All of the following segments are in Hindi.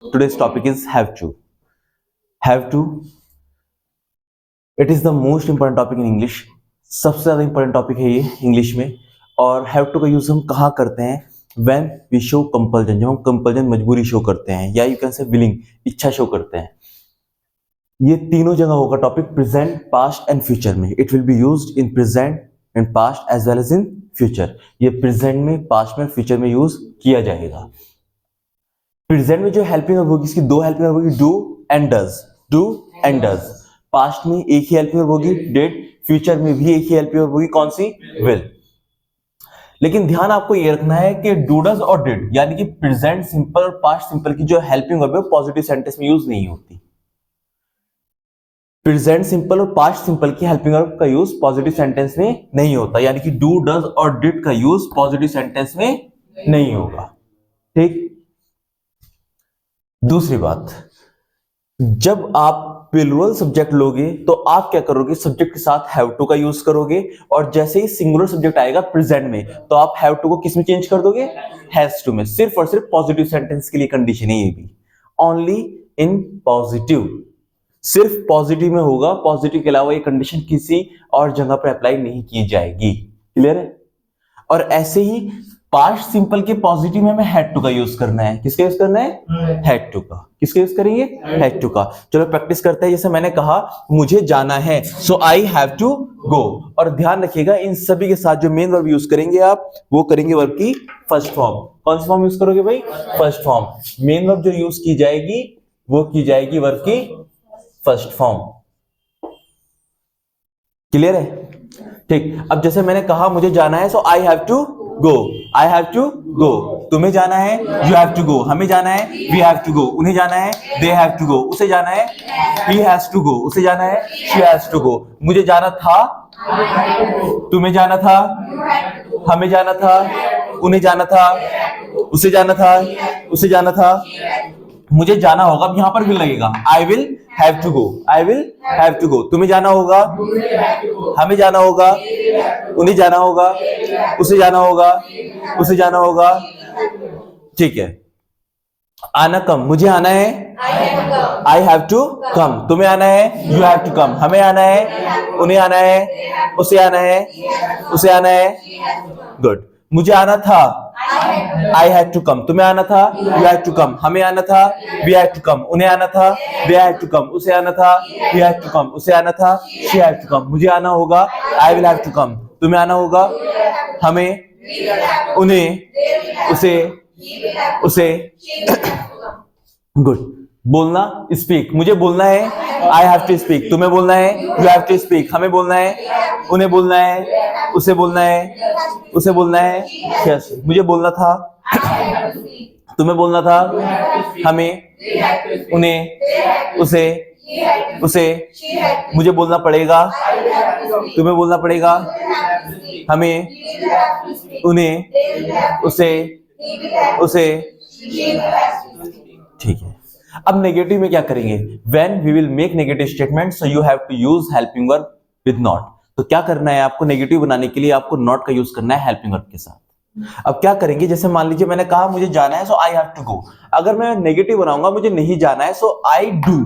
Today's topic is have to. Have to. It is the most important topic in English. सबसे ज्यादा इंपॉर्टेंट टॉपिक है ये इंग्लिश में. और हैव टू का यूज हम कहाँ करते हैं? When we show compulsion, जब हम कंपल्जन मजबूरी शो करते हैं, या यू कैन से विलिंग, इच्छा शो करते हैं. ये तीनों जगह होगा topic, present, past and future में. It will be used in present and past as well as in future. ये प्रेजेंट में, पास्ट में, फ्यूचर में यूज किया जाएगा. प्रेजेंट में जो हेल्पिंग वर्ब होगी, इसकी दो हेल्पिंग वर्ब होगी, do and does. Do and does. Past में एक ही हेल्पिंग वर्ब होगी, डिड. फ्यूचर में भी एक ही हेल्पिंग वर्ब होगी, कौन सी? विल. लेकिन ध्यान आपको ये रखना है कि डू, डज और डिड, यानी कि प्रेजेंट सिंपल और पास्ट सिंपल की जो हेल्पिंग वर्ब है पॉजिटिव सेंटेंस में यूज नहीं होती. प्रेजेंट सिंपल और पास्ट सिंपल की हेल्पिंग वर्ब का यूज पॉजिटिव सेंटेंस में नहीं होता, यानी कि डू, डज और डिड का यूज पॉजिटिव सेंटेंस में नहीं होगा. ठीक. दूसरी बात, जब आप प्लूरल सब्जेक्ट लोगे तो आप क्या करोगे? सब्जेक्ट के साथ हैव टू का यूज करोगे, और जैसे ही सिंगुलर सब्जेक्ट आएगा प्रेजेंट में तो आप हैव टू को किस में चेंज कर दोगे? हैज टू में. सिर्फ और सिर्फ पॉजिटिव सेंटेंस के लिए कंडीशन है ये भी. Only in positive. सिर्फ पॉजिटिव में होगा. पॉजिटिव के अलावा ये कंडीशन किसी और जगह पर अप्लाई नहीं की जाएगी. क्लियर है? और ऐसे ही पास्ट सिंपल के पॉजिटिव में हमें हैड टू का यूज करना है. किसका यूज करना है? हैड टू का. किसका यूज करेंगे? हैड टू का. चलो प्रैक्टिस करते हैं. जैसे मैंने कहा मुझे जाना है, so I have to go. और ध्यान रखिएगा इन सभी के साथ जो मेन वर्ब यूज करेंगे आप, वो करेंगे वर्ब की फर्स्ट फॉर्म. कौन सी फॉर्म यूज करोगे भाई? First form. मेन वर्ब जो यूज की जाएगी वो की जाएगी वर्ब की फर्स्ट फॉर्म. क्लियर है? ठीक. अब जैसे मैंने कहा मुझे जाना है, so I have to go. I have to go. तुम्हें जाना है, यू हैव टू गो. हमें जाना है, वी हैव टू गो. उन्हें जाना है, दे हैव टू गो. उसे जाना है, ही हैज टू गो. उसे जाना है, शी हैज टू गो. मुझे जाना था, तुम्हें जाना था, हमें जाना था, उन्हें जाना था, उसे जाना था, उसे जाना था. मुझे जाना होगा, अब यहां पर विल लगेगा. I will have to go. I will have to go. तुम्हें जाना होगा, हमें जाना होगा, उन्हें जाना होगा, उसे जाना होगा, उसे जाना होगा. ठीक है. आना, कम. मुझे आना है, आई हैव टू कम. तुम्हें आना है, यू हैव टू कम. हमें आना है, उन्हें आना है, उसे आना है, उसे आना है. गुड. मुझे आना था, आई हैव टू कम. तुम्हें आना था, यू हैव टू कम. हमें आना था, वी हैव टू कम. उन्हें आना था, दे हैव टू कम. उसे आना था, ही हैव टू कम. उसे आना था, शी हैव टू कम. मुझे आना होगा, I will have to come. तुम्हें आना होगा, हमें, उन्हें, उसे. गुड. बोलना, स्पीक. मुझे बोलना है, आई हैव टू स्पीक. तुम्हें बोलना है, यू हैव टू स्पीक. हमें बोलना है, उन्हें बोलना है, उसे बोलना है, उसे बोलना है. यस. मुझे बोलना था, तुम्हें बोलना था, हमें, उन्हें, उसे. मुझे बोलना पड़ेगा, तुम्हें बोलना पड़ेगा, हमें, उन्हें, उसे. ठीक है. अब नेगेटिव में क्या करेंगे? When we will make negative statement, so you have to use helping verb with not. तो क्या करना है आपको? नेगेटिव बनाने के लिए आपको नॉट का यूज करना है हेल्पिंग वर्ब के साथ. अब क्या करेंगे? जैसे मान लीजिए मैंने कहा मुझे जाना है, सो आई हैव टू गो. अगर मैं नेगेटिव बनाऊंगा, मुझे नहीं जाना है, सो आई डू.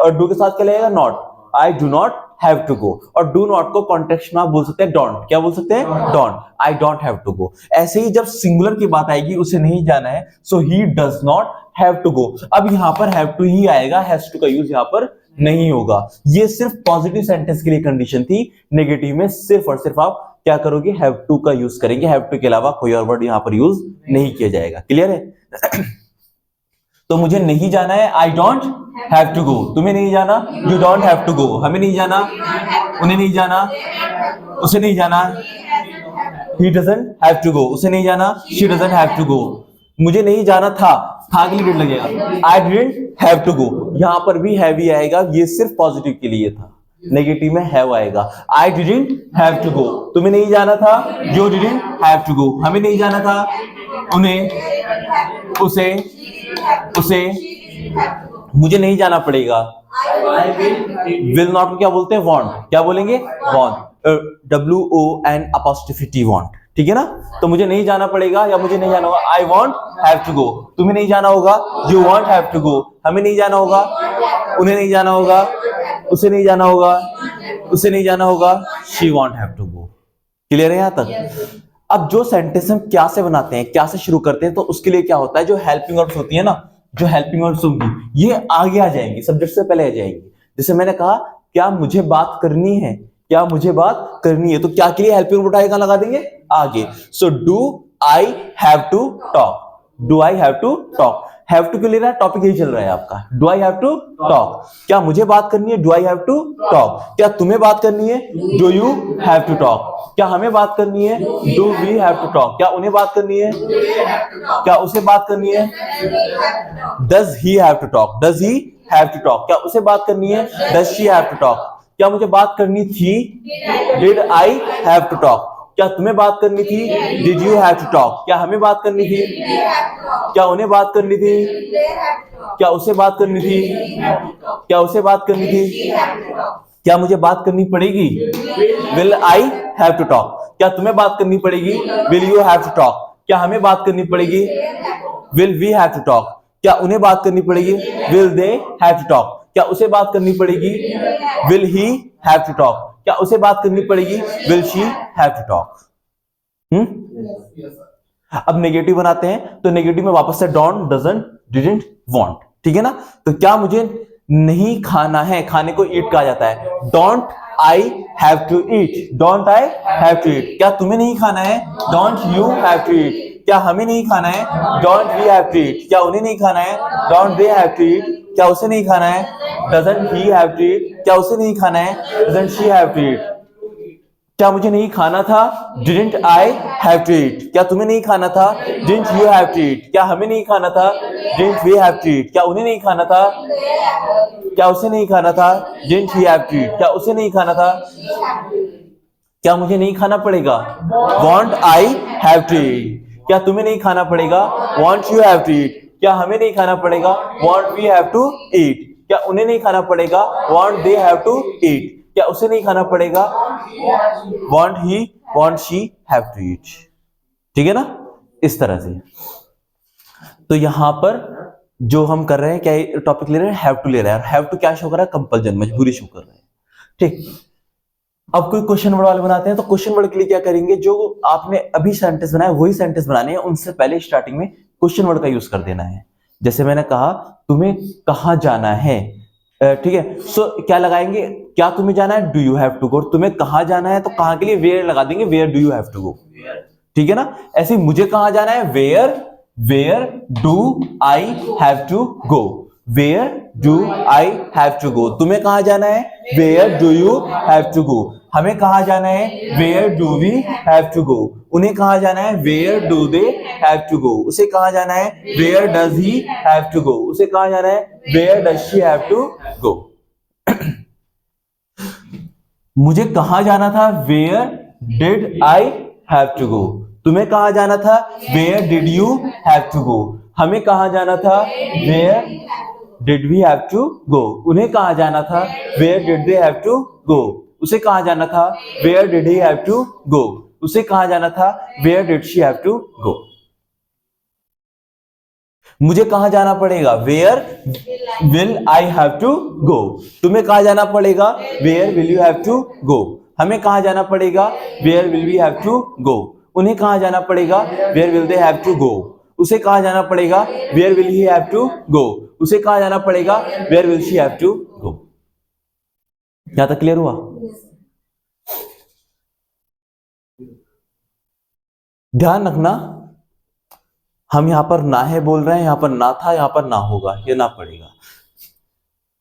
और डू के साथ क्या लगेगा? Not. I do not have to go. और डू नॉट को कॉन्टेक्स्ट में आप बोल सकते हैं डोंट. क्या बोल सकते हैं? Don't. I don't have to go. ऐसे ही जब सिंगुलर की बात आएगी, उसे नहीं जाना है, so he does not have to go. अब यहां पर हैव टू ही आएगा, हैज टू का यूज यहां पर नहीं होगा. ये सिर्फ पॉजिटिव सेंटेंस के लिए कंडीशन थी. नेगेटिव में सिर्फ और सिर्फ आप क्या करोगे? हैव टू का यूज करेंगे. हैव टू के अलावा कोई और वर्ड यहां पर यूज नहीं किया जाएगा. क्लियर है? तो मुझे नहीं जाना है, I don't have to go. तुम्हें नहीं जाना, you don't have to go. हमें नहीं जाना, उन्हें नहीं जाना, उसे नहीं जाना, he doesn't have to go. उसे नहीं जाना, she doesn't have to go. मुझे नहीं जाना था के लिए डिड लगेगा. I didn't have to go. यहां पर भी हैव ही आएगा. ये सिर्फ पॉजिटिव के लिए था. नेगेटिव में हैव आएगा. I didn't have to go. तुम्हें नहीं जाना था, you didn't have to go. हमें नहीं जाना था, उन्हें, उसे. मुझे नहीं जाना पड़ेगा. विल नॉट को क्या बोलते हैं? वॉन्ट. क्या बोलेंगे? वॉन्ट. WON''T want, ठीक है ना। तो मुझे नहीं जाना पड़ेगा या मुझे नहीं जाना होगा, I won't have to go. तुम्हें नहीं जाना होगा, you won't have to go. हमें नहीं जाना होगा, उन्हें नहीं जाना होगा, उसे नहीं जाना होगा, उसे नहीं जाना होगा, she won't have to go. Clear है यहां तक। अब जो सेंटेंस हम क्या से बनाते हैं, क्या से शुरू करते हैं, तो उसके लिए क्या होता है, जो हेल्पिंग वर्ब्स होती है ना, जो हेल्पिंग वर्ब्स होंगी ये आगे आ जाएंगी, सब्जेक्ट से पहले आ जाएंगी। जैसे मैंने कहा क्या मुझे बात करनी है, क्या मुझे बात करनी है, तो क्या के लिए हेल्पिंग वर्ब उठाए कहां लगा देंगे, आगे। So do I have to talk, do I have to talk. Have to क्यों ले रहा है, टॉपिक यही चल रहा है आपका। Do I have to talk, क्या मुझे बात करनी है, do I have to talk. क्या तुम्हें बात करनी है, do you have to talk. क्या हमें बात करनी है, do we have to talk. क्या उन्हें बात करनी है, क्या उसे बात करनी है, does he have to talk, does he have to talk. क्या उसे बात करनी है, does she have to talk. क्या मुझे बात करनी थी, did I have to talk. क्या तुम्हें बात करनी थी, did you have to talk. क्या हमें बात करनी थी, क्या उन्हें बात करनी थी, क्या उसे बात करनी थी, क्या उसे बात करनी थी। क्या मुझे बात करनी पड़ेगी, will I have to talk. क्या तुम्हें बात करनी पड़ेगी, will you have to talk. क्या हमें बात करनी पड़ेगी, will we have to talk. क्या उन्हें बात करनी पड़ेगी, will they have to talk. क्या उसे बात करनी पड़ेगी, will he have to talk. क्या उसे बात करनी पड़ेगी, will she have to talk. अब नेगेटिव बनाते हैं, तो नेगेटिव में वापस से डोंट, डजंट, डिडंट, वांट, ठीक है ना। तो क्या मुझे नहीं खाना है, खाने को ईट कहा जाता है, don't I have to eat, don't I have to eat. क्या तुम्हें नहीं खाना है, don't you have to eat. क्या हमें नहीं खाना है, don't we have to eat. क्या उन्हें नहीं खाना है, don't they have to eat. क्या उसे नहीं खाना है, doesn't he have to eat. क्या उसे नहीं खाना है, doesn't she have to eat. क्या मुझे नहीं खाना था, didn't I have to eat. क्या तुम्हें नहीं खाना था, didn't you have to eat. क्या हमें नहीं खाना था, didn't we have to eat. क्या उन्हें नहीं खाना था, क्या उसे नहीं खाना था, didn't he have to eat. क्या उसे नहीं खाना था, क्या मुझे नहीं खाना पड़ेगा, won't I have to eat. क्या तुम्हें नहीं खाना पड़ेगा, won't you have to eat. क्या हमें नहीं खाना पड़ेगा, won't we have to eat. क्या उन्हें नहीं खाना पड़ेगा, won't they have to eat. क्या उसे नहीं खाना पड़ेगा, won't he, won't she have to eat, ठीक है ना, इस तरह से। तो यहां पर जो हम कर रहे हैं, क्या टॉपिक ले रहे हैं, हैव टू ले रहे हैं। हैव टू क्या शो कर रहा है, कंपल्जन, मजबूरी शो कर रहा है, ठीक। अब कोई क्वेश्चन वर्ड वाले बनाते हैं, तो क्वेश्चन वर्ड के लिए क्या करेंगे, जो आपने अभी सेंटेंस बनाया वही सेंटेंस बनाने हैं, उनसे पहले स्टार्टिंग में क्वेश्चन वर्ड का यूज कर देना है। जैसे मैंने कहा तुम्हें कहां जाना है, ठीक है। सो क्या लगाएंगे, क्या तुम्हें जाना है, do you have to go. तुम्हें कहां जाना है, तो कहां के लिए वेयर लगा देंगे, where do you have to go, ठीक है ना। ऐसे ही मुझे कहां जाना है, where do I have to go, where do I have to go. तुम्हें कहां जाना है, where do you have to go. हमें कहां जाना है, where do we have to go. उन्हें कहां जाना है, where do they have to go. उसे कहां जाना है, where does he have to go. उसे कहां जाना है, where does she have to go. मुझे कहां जाना था, where did I have to go. तुम्हें कहां जाना था, where did you have to go. हमें कहां जाना था, where did we have to go. उन्हें कहां जाना था, where did they have to go. उसे कहां जाना था, where did he have to go. उसे कहां जाना था, where did she have to go. मुझे कहां जाना पड़ेगा, where will I have to go. तुम्हें कहां जाना पड़ेगा, where will you have to go. हमें कहां जाना पड़ेगा, where will we have to go. उन्हें कहां जाना पड़ेगा, where will they have to go. उसे कहां जाना पड़ेगा, where will he have to go. उसे कहां जाना पड़ेगा, where will she have to go. यहां तक क्लियर हुआ। ध्यान रखना, हम यहां पर ना है बोल रहे हैं, यहां पर ना था, यहां पर ना होगा, ये ना पड़ेगा।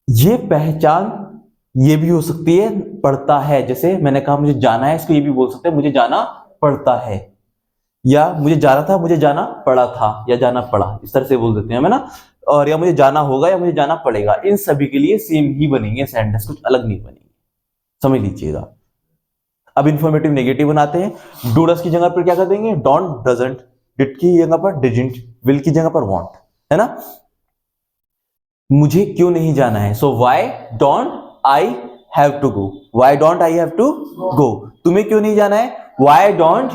ये पहचान ये भी हो सकती है, पड़ता है। जैसे मैंने कहा मुझे जाना है, इसको ये भी बोल सकते हैं मुझे जाना पड़ता है, या मुझे जाना था, मुझे जाना पड़ा था, या जाना पड़ा, इस तरह से बोल देते हैं, है ना। और या मुझे जाना होगा, या मुझे जाना पड़ेगा। इन सभी के लिए सेम ही बनेंगे सेंटेंस, कुछ अलग नहीं बनेंगे, समझ लीजिएगा। अब इंफॉर्मेटिव नेगेटिव बनाते हैं। डू डज की जगह पर क्या कर देंगे, डोंट, डजंट। डिड की जगह पर डिडंट, विल की जगह पर वांट, है ना। मुझे क्यों नहीं जाना है, so why don't I have to go, why don't I have to go, तुम्हें क्यों नहीं जाना है, why don't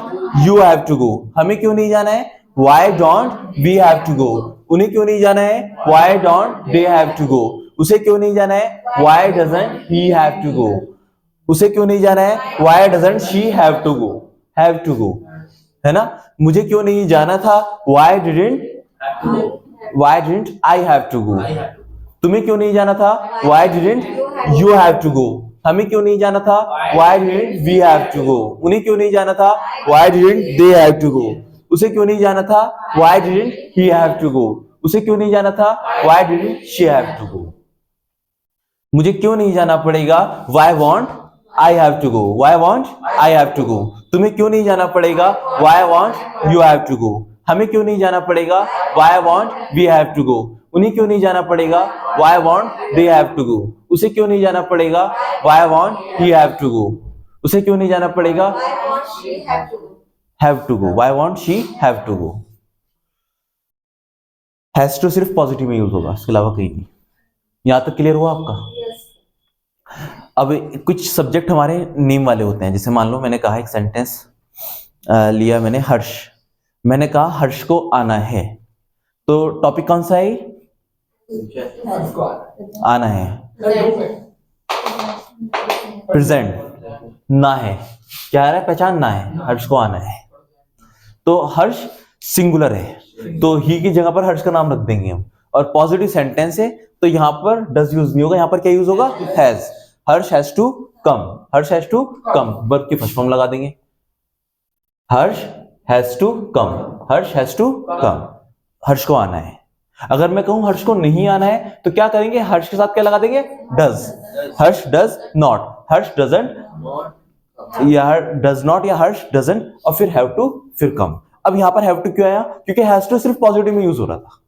you have to go, हमें क्यों नहीं जाना है, why don't we have to go, उन्हें क्यों नहीं जाना है, why don't they have to go, उसे क्यों नहीं जाना है, why doesn't he have to go, उसे क्यों नहीं जाना है, why doesn't she have to go, है ना। मुझे क्यों नहीं जाना था, why didn't I have to go, तुम्हें क्यों नहीं जाना था, why didn't you have to go, हमें क्यों नहीं जाना था, why didn't we have to go, उन्हें क्यों नहीं जाना था, why didn't they have to go, उसे क्यों नहीं जाना था, why didn't he have to go, उसे क्यों नहीं जाना था, why didn't she have to go. मुझे क्यों नहीं जाना पड़ेगा, why won't I have to go, why won't I have to go, तुम्हें क्यों नहीं जाना पड़ेगा, why won't you have to go, हमें क्यों नहीं जाना पड़ेगा, why won't we have to go, उन्हें क्यों नहीं जाना पड़ेगा, why won't they have to go, उसे क्यों नहीं जाना पड़ेगा, why won't he have to go, उसे क्यों नहीं जाना पड़ेगा, have to go, why want she have to go. Has to सिर्फ पॉजिटिव में यूज होगा, इसके अलावा कहीं नहीं। यहां तक क्लियर हुआ आपका? अब कुछ सब्जेक्ट हमारे नेम वाले होते हैं, जैसे मान लो मैंने कहा एक सेंटेंस लिया मैंने, हर्ष, मैंने कहा हर्ष को आना है, तो टॉपिक कौन सा है, आना है, प्रेजेंट, ना है, क्या आ रहा है, पहचानना है, हर्ष को आना है, तो हर्ष सिंगुलर है, तो ही की जगह पर हर्ष का नाम रख देंगे हम, और पॉजिटिव सेंटेंस है तो यहां पर डज यूज नहीं होगा, यहां पर क्या यूज होगा, has, Harsh has to come, Harsh has to come, verb की फर्स्ट फॉर्म लगा देंगे, Harsh has to come, Harsh has to come, Harsh को आना है। अगर मैं कहूं हर्ष को नहीं आना है तो क्या करेंगे, हर्ष के साथ क्या लगा देंगे, does, Harsh does not, Harsh doesn't या डज नॉट या हर्ष डजंट, और फिर हैव टू, फिर कम। अब यहां पर हैव टू क्यों आया, क्योंकि हैज टू सिर्फ पॉजिटिव में यूज हो रहा था,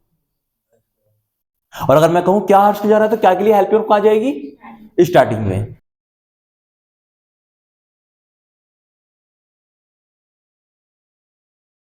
और अगर मैं कहूं क्या हर्ष को जा रहा है तो क्या के लिए हेल्प वर्ब आ जाएगी, स्टार्टिंग में,